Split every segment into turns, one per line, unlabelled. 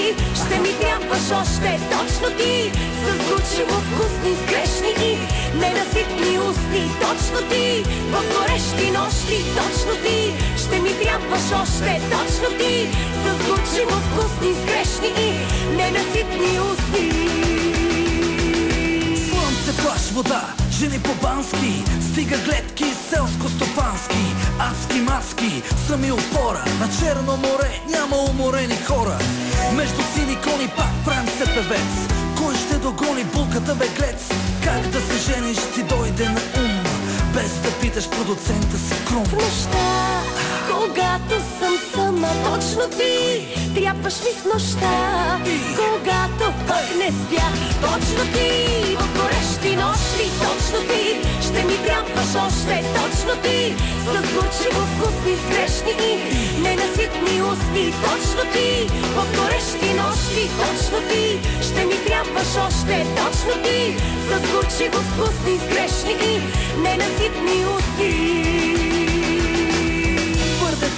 ти, ще ми трябваш още точно ти. С горчиво вкусни, с грешни и ненаситни устни, точно ти. В горещи нощи, точно ти, ще ми трябваш още точно ти. С горчиво вкусни, с грешни и ненаситни устни.
Слънце, плаж, вода, жени по-бански, стига гледки, селско-стопански, адски маски, сами опора. На Черно море няма уморени хора. Между сини кони пак правим се певец. Кой ще догони булката беглец? Как да се жениш ти дойде на ум, без да питаш продуцента си Крум?
В нощта, когато съм сама, точно ти трябваш ми в нощта. Когато пък не спя, точно ти. В горещи нощи, точно ти, ще ми трябваш още точно ти. С горчиво вкусни, с грешни и ненаситни устни, точно ти. В горещи нощи, точно ти, ще ми трябваш още точно ти. С горчиво вкусни, с грешни и ненаситни устни.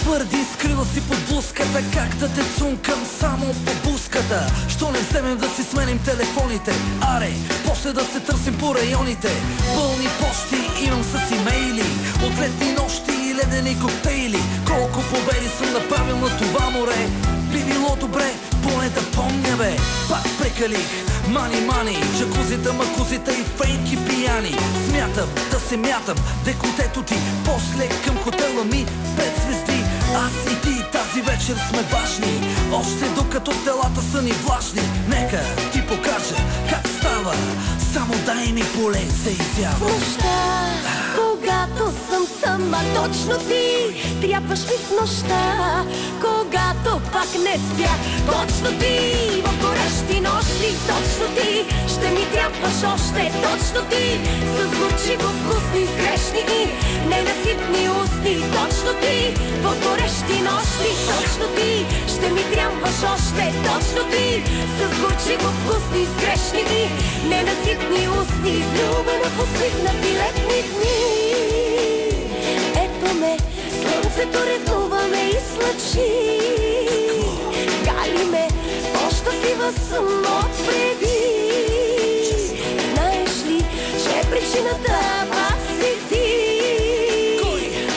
Твърди, скрила си под блузката, как да те цункам само по буската. Що не вземем да си сменим телефоните? Аре, после да се търсим по районите. Пълни почти имам с имейли, от летни нощи и ледени коктейли. Колко победи съм направил на това море. Би било добре, поне да помня бе. Пак прекалих, мани, джакузита, макузита и фейки пияни. Смятам да се мятам деколтето ти, после към хотела ми 5 звезди. Аз и ти тази вечер сме важни, още докато телата са ни влажни. Нека ти покажа как става, само дай ми поле се изява.
В нощта, когато съм сама, точно ти трябваш ми в нощта. Когато пак не спя, точно ти. В горещи нощи, точно ти, ще ми трябваш още точно ти. С горчиво вкусни, с грешни и ненаситни устни, точно ти. В горещи нощи, точно ти, ще ми трябваш още точно ти. С горчиво вкусни, с грешни и ненаситни устни. Влюбена в усмихнати летни дни. Ето ме, слънцето ревнуваме и слъчи. Гали ме, по-щастлива съм отпреди. Знаеш ли, че причината пак си ти?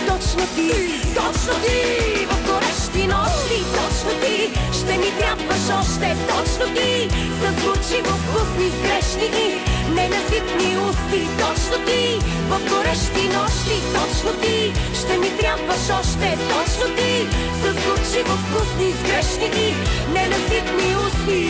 Точно ти, точно ти. В горещи нощи, точно ти, ще ми трябваш още точно ти. С горчиво вкусни, с грешни и ненаситни усти, точно ти. В горещи нощи, точно ти, ще ми трябваш още точно ти. С горчиво вкусни, с грешни и ненаситни усти.